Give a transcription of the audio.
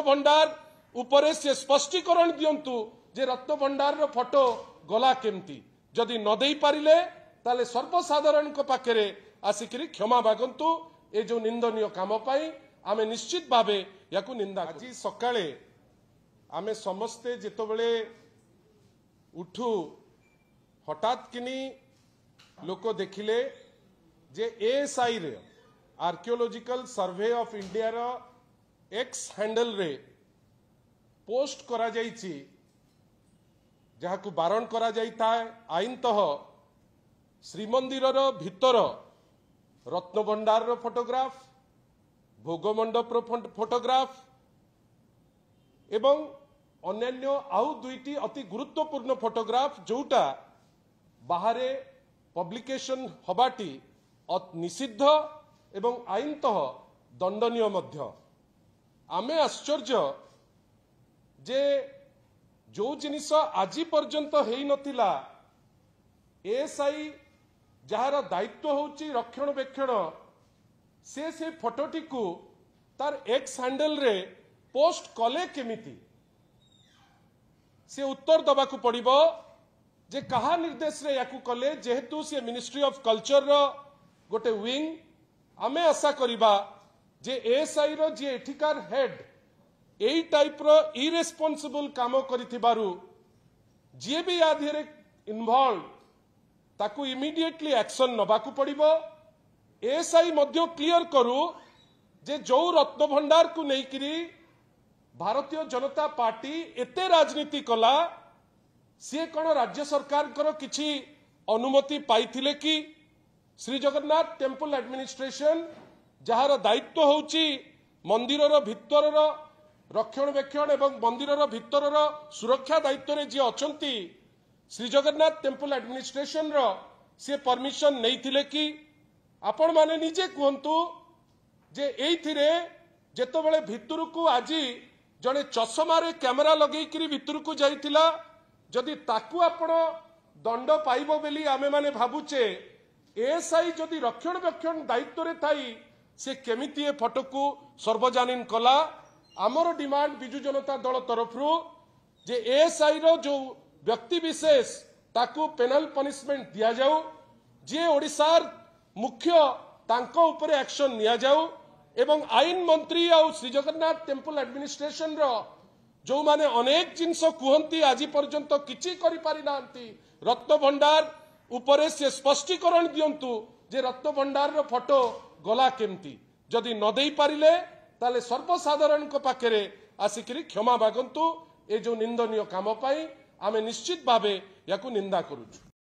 भंडार उपरे से स्पष्टीकरण दिंतु जे रत्न भंडार रो फोटो गला केमती जदि न दे पारिले ताले सर्वसाधारण पाखे आसिक क्षमा मागंतु ए जो निंदनीय काम आमे निश्चित भावे याकू निंदा। आज सकाळे आमे समस्ते जेतबेले उठू हठात किनी लोक देखिले जे एएसआई रे आर्कियोलॉजिकल सर्वे ऑफ इंडिया रो एक्स हैंडल रे पोस्ट करा जाइछि जहाकू बारण करा जाइता आईनतः श्रीमंदिर भितर रत्न भंडार रो फोटोग्राफ भोग मंडप रो फोटोग्राफ एवं अन्यान्य आउ दुईटी अति गुरुत्वपूर्ण फोटोग्राफ जोटा बाहरे पब्लिकेशन हबाटी निषिद्ध एवं आईनतः दंडनीय मध्य। आमे आश्चर्य जे जो जिनिस आज पर्यंत हेई नथिला एएसआई जार दायित्व होची रक्षणबेक्षण से फोटोटी को तार एक्स हैंडल रे पोस्ट कले केमिति से उत्तर दबाकू पड़िबो जे कहा निर्देश रे याकू कले जेहेतु से मिनिस्ट्री ऑफ कल्चर रो गोटे विंग आमे आशा करिबा जे एएसआई रो जे एठिकार हेड एई टाइप रो इरेस्पोंसिबल काम करिथिबारु जे भी या धेरे इन्वॉल्व ताकू इमीडिएटली एक्शन नबाकू पड़िबो। एएसआई मध्य क्लियर करू जे जो रत्न भंडार को नेइकिरी भारतीय जनता पार्टी एते राजनीति कला सी कौन राज्य सरकार करो किछि अनुमति पाइथिले कि Shri Jagannath temple administration jar दायित्व होची मंदिर भितर रक्षणबेक्षण एवं मंदिर भितर सुरक्षा दायित्व रे जे अछंती श्री जगन्नाथ टेम्पल एडमिनिस्ट्रेशन रो से परमिशन नैथिले कि आपण माने निजे कहंतु जे एइथिरे जेतबेले भितर को आज जड़े चषमारे कैमेरा लगेकरी भितर को जाइथिला जदि ताकू आपण दंड पाइबो बेली आमे माने भाबुचे एएसआई जदि रक्षणबेक्षण दायित्व रे थाई से केमिति ए फोटो को सर्वजनीन कला। आमर डिमांड बिजु जनता दल तरफ जे एएसआई रो जो व्यक्ति विशेष ताकू पेनल पनिशमेंट दिया जाऊ जे ओडिसार मुख्य तांको उपरे एक्शन निया जाऊ एवं आईन मंत्री आ श्री जगन्नाथ टेम्पल एडमिनिस्ट्रेशन रो जो माने अनेक जिनस कहती आज पर्यंत किछि करि पारि नांती रत्न भंडार उपरे से स्पष्टीकरण दिंतु जे रत्न भंडार रो फोटो गला केमती जदि न दे पारिले ताले सर्वसाधारण पाखे आसिक क्षमा मागंतु ए जो निंदनीय काम आमे निश्चित भावे याकू निंदा करूछु।